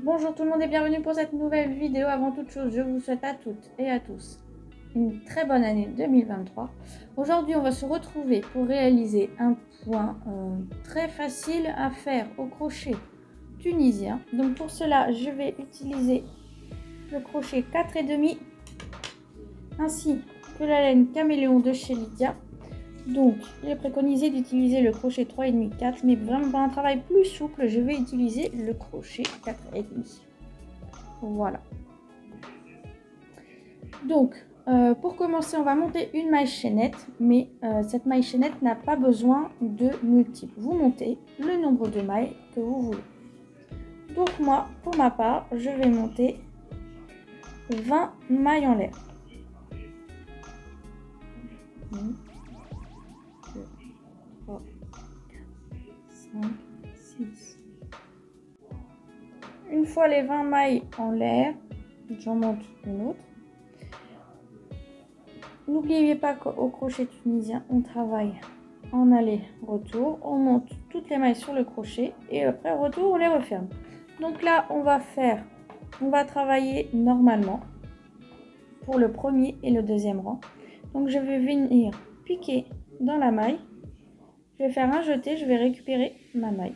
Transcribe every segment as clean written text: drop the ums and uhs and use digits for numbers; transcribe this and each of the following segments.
Bonjour tout le monde et bienvenue pour cette nouvelle vidéo. Avant toute chose, je vous souhaite à toutes et à tous une très bonne année 2023. Aujourd'hui, on va se retrouver pour réaliser un point très facile à faire au crochet tunisien. Donc pour cela, je vais utiliser le crochet 4,5 ainsi que la laine caméléon de chez Lydia. Donc, il est préconisé d'utiliser le crochet 3,5-4, mais vraiment pour un travail plus souple, je vais utiliser le crochet 4,5. Voilà. Donc, pour commencer, on va monter une maille chaînette, mais cette maille chaînette n'a pas besoin de multiples. Vous montez le nombre de mailles que vous voulez. Donc moi, pour ma part, je vais monter 20 mailles en l'air. 1, 2, 3, 5, 6. Une fois les 20 mailles en l'air, j'en monte une autre. N'oubliez pas qu'au crochet tunisien, on travaille en aller-retour. On monte toutes les mailles sur le crochet et après retour, on les referme. Donc là, on va travailler normalement pour le premier et le deuxième rang. Donc je vais venir piquer dans la maille. Je vais faire un jeté, je vais récupérer ma maille.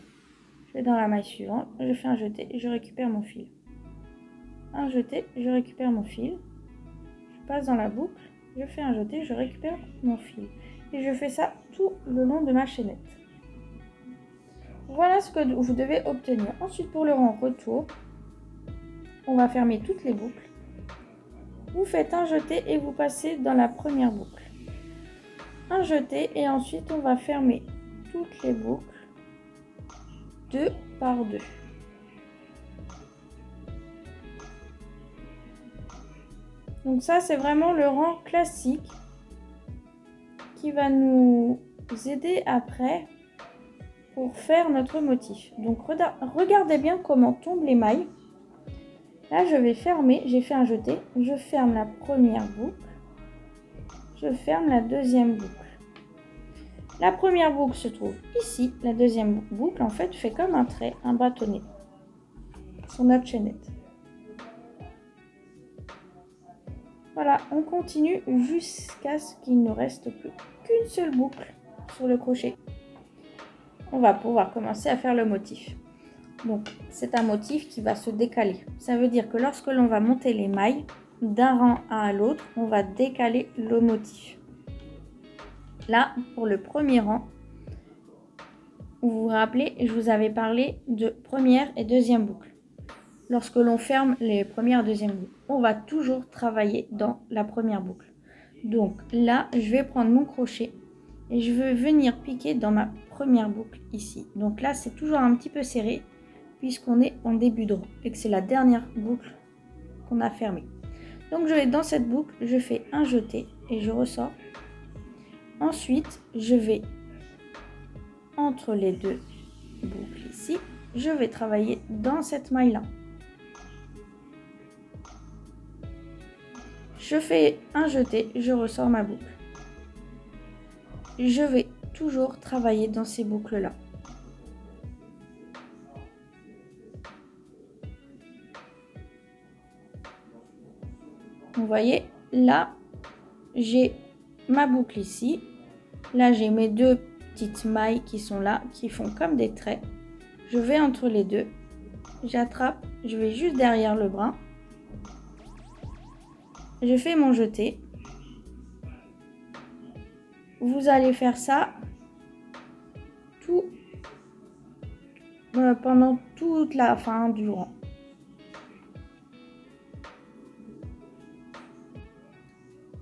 Je vais dans la maille suivante, je fais un jeté et je récupère mon fil. Un jeté, je récupère mon fil. Je passe dans la boucle. Je fais un jeté, je récupère mon fil. Et je fais ça tout le long de ma chaînette. Voilà ce que vous devez obtenir. Ensuite, pour le rang retour, on va fermer toutes les boucles. Vous faites un jeté et vous passez dans la première boucle. Un jeté et ensuite, on va fermer toutes les boucles deux par deux. Donc ça, c'est vraiment le rang classique qui va nous aider après pour faire notre motif. Donc regardez bien comment tombent les mailles. Là, je vais fermer, j'ai fait un jeté, je ferme la première boucle, je ferme la deuxième boucle. La première boucle se trouve ici, la deuxième boucle en fait fait comme un trait, un bâtonnet sur notre chaînette. Voilà, on continue jusqu'à ce qu'il ne reste plus qu'une seule boucle sur le crochet. On va pouvoir commencer à faire le motif. Donc, c'est un motif qui va se décaler. Ça veut dire que lorsque l'on va monter les mailles d'un rang à l'autre, on va décaler le motif. Là, pour le premier rang, vous vous rappelez, je vous avais parlé de première et deuxième boucle. Lorsque l'on ferme les premières et deuxième boucles, on va toujours travailler dans la première boucle. Donc là, je vais prendre mon crochet et je vais venir piquer dans ma première boucle ici. Donc là, c'est toujours un petit peu serré puisqu'on est en début de rang et que c'est la dernière boucle qu'on a fermée. Donc je vais dans cette boucle, je fais un jeté et je ressors. Ensuite, je vais entre les deux boucles ici, je vais travailler dans cette maille là. Je fais un jeté, je ressors ma boucle. Je vais toujours travailler dans ces boucles là. Vous voyez, là, j'ai ma boucle ici. Là, j'ai mes deux petites mailles qui sont là, qui font comme des traits. Je vais entre les deux. J'attrape, je vais juste derrière le brin. Je fais mon jeté. Vous allez faire ça pendant toute la fin du rang.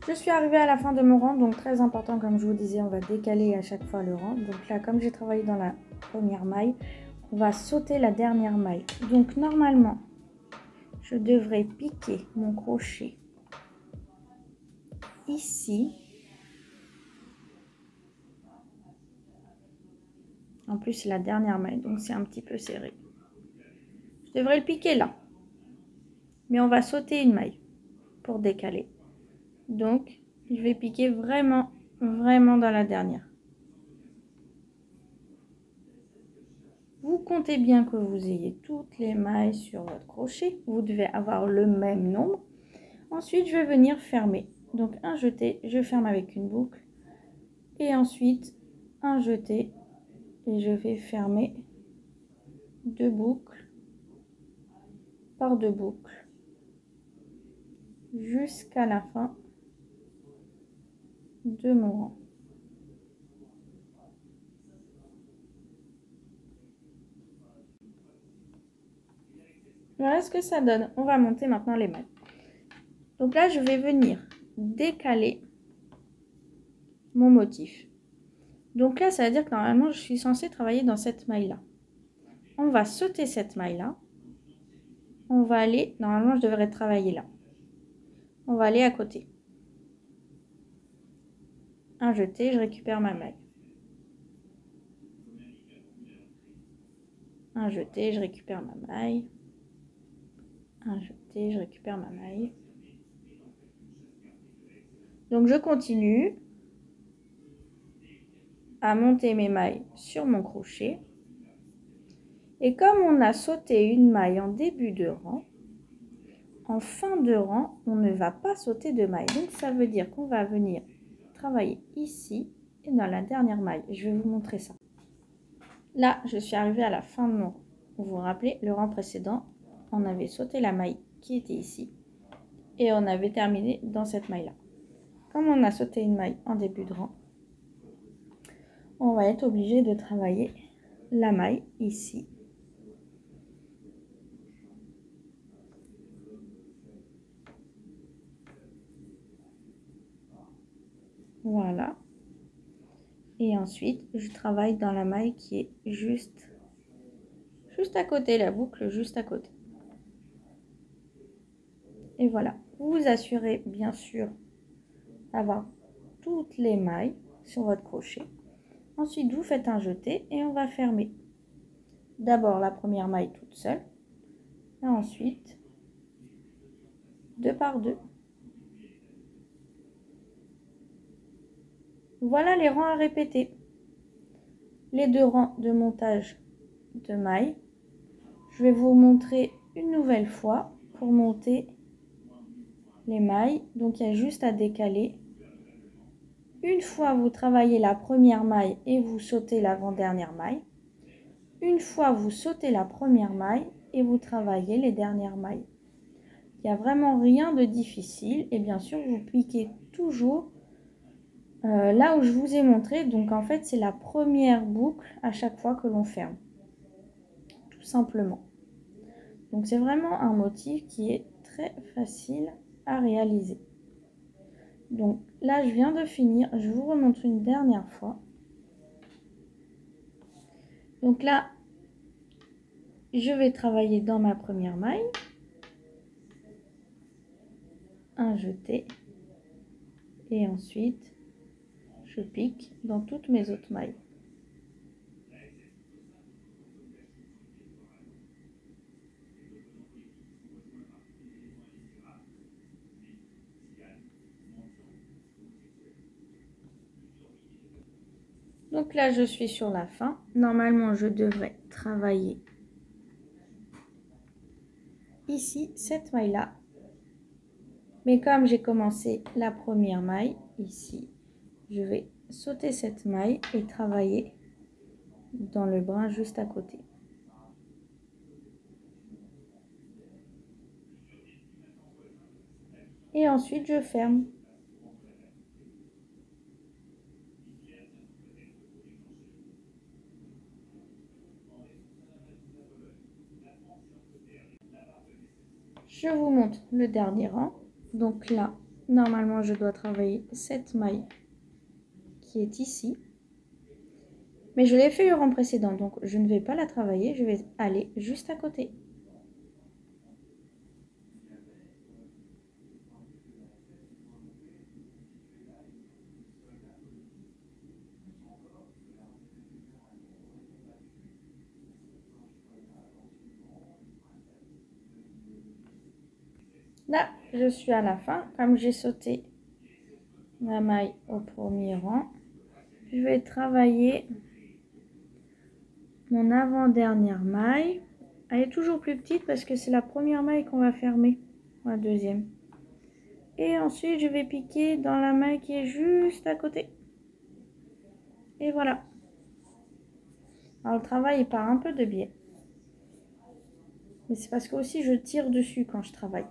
Je suis arrivée à la fin de mon rang, donc très important, comme je vous disais, on va décaler à chaque fois le rang. Donc là, comme j'ai travaillé dans la première maille, on va sauter la dernière maille. Donc normalement, je devrais piquer mon crochet ici. En plus, c'est la dernière maille, donc c'est un petit peu serré. Je devrais le piquer là. Mais on va sauter une maille pour décaler. Donc, je vais piquer vraiment dans la dernière. Vous comptez bien que vous ayez toutes les mailles sur votre crochet. Vous devez avoir le même nombre. Ensuite, je vais venir fermer. Donc un jeté, je ferme avec une boucle. Et ensuite, un jeté et je vais fermer 2 boucles par 2 boucles jusqu'à la fin de mon rang. Voilà ce que ça donne. On va monter maintenant les mailles. Donc là, je vais venir décaler mon motif. Donc là, ça veut dire que normalement, je suis censée travailler dans cette maille-là. On va sauter cette maille-là. On va aller, normalement, je devrais travailler là. On va aller à côté. Un jeté, je récupère ma maille. Un jeté, je récupère ma maille. Un jeté, je récupère ma maille. Donc je continue à monter mes mailles sur mon crochet. Et comme on a sauté une maille en début de rang, en fin de rang, on ne va pas sauter de maille. Donc ça veut dire qu'on va venir travailler ici et dans la dernière maille. Je vais vous montrer ça. Là, je suis arrivée à la fin de mon rang. Vous vous rappelez, le rang précédent, on avait sauté la maille qui était ici et on avait terminé dans cette maille-là. Comme on a sauté une maille en début de rang, on va être obligé de travailler la maille ici. Voilà. Et ensuite, je travaille dans la maille qui est juste à côté, la boucle juste à côté. Et voilà. Vous vous assurez bien sûr d'avoir toutes les mailles sur votre crochet. Ensuite, vous faites un jeté et on va fermer. D'abord la première maille toute seule. Et ensuite, 2 par 2. Voilà les rangs à répéter. Les 2 rangs de montage de mailles. Je vais vous montrer une nouvelle fois pour monter les mailles. Donc il y a juste à décaler. Une fois vous travaillez la première maille et vous sautez l'avant-dernière maille. Une fois vous sautez la première maille et vous travaillez les dernières mailles. Il n'y a vraiment rien de difficile et bien sûr vous piquez toujours là où je vous ai montré. Donc en fait c'est la première boucle à chaque fois que l'on ferme, tout simplement. Donc c'est vraiment un motif qui est très facile à réaliser. Donc là je viens de finir, je vous remontre une dernière fois. Donc là je vais travailler dans ma première maille, un jeté et ensuite je pique dans toutes mes autres mailles. Donc là, je suis sur la fin. Normalement, je devrais travailler ici, cette maille-là. Mais comme j'ai commencé la première maille, ici, je vais sauter cette maille et travailler dans le brin juste à côté. Et ensuite, je ferme. Je vous montre le dernier rang. Donc là, normalement, je dois travailler cette maille qui est ici. Mais je l'ai fait le rang précédent, donc je ne vais pas la travailler. Je vais aller juste à côté. Là, je suis à la fin. Comme j'ai sauté ma maille au premier rang, je vais travailler mon avant-dernière maille. Elle est toujours plus petite parce que c'est la première maille qu'on va fermer, la deuxième. Et ensuite, je vais piquer dans la maille qui est juste à côté. Et voilà. Alors, le travail, il part un peu de biais. Mais c'est parce que aussi, je tire dessus quand je travaille.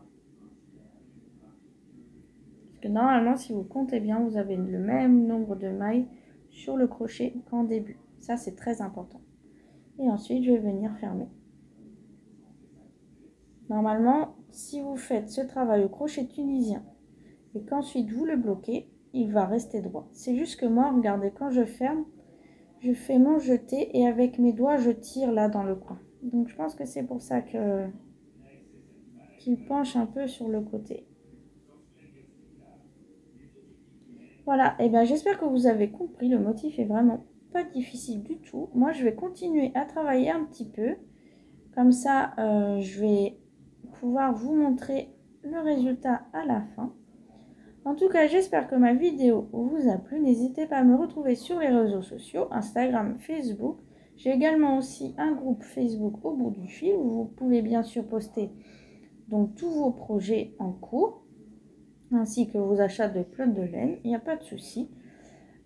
Parce que normalement, si vous comptez bien, vous avez le même nombre de mailles sur le crochet qu'en début. Ça, c'est très important. Et ensuite, je vais venir fermer. Normalement, si vous faites ce travail au crochet tunisien et qu'ensuite vous le bloquez, il va rester droit. C'est juste que moi, regardez, quand je ferme, je fais mon jeté et avec mes doigts, je tire là dans le coin. Donc, je pense que c'est pour ça qu'il penche un peu sur le côté. Voilà, et bien j'espère que vous avez compris. Le motif est vraiment pas difficile du tout. Moi, je vais continuer à travailler un petit peu. Comme ça, je vais pouvoir vous montrer le résultat à la fin. En tout cas, j'espère que ma vidéo vous a plu. N'hésitez pas à me retrouver sur les réseaux sociaux, Instagram, Facebook. J'ai également aussi un groupe Facebook au bout du fil où vous pouvez bien sûr poster donc tous vos projets en cours ainsi que vos achats de pelote de laine. Il n'y a pas de souci.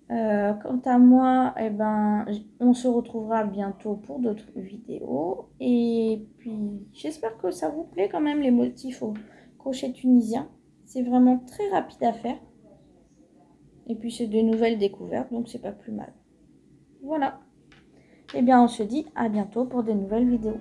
Quant à moi, eh ben, on se retrouvera bientôt pour d'autres vidéos. Et puis, j'espère que ça vous plaît quand même les motifs au crochet tunisien. C'est vraiment très rapide à faire. Et puis, c'est de nouvelles découvertes, donc c'est pas plus mal. Voilà. Eh bien, on se dit à bientôt pour des nouvelles vidéos.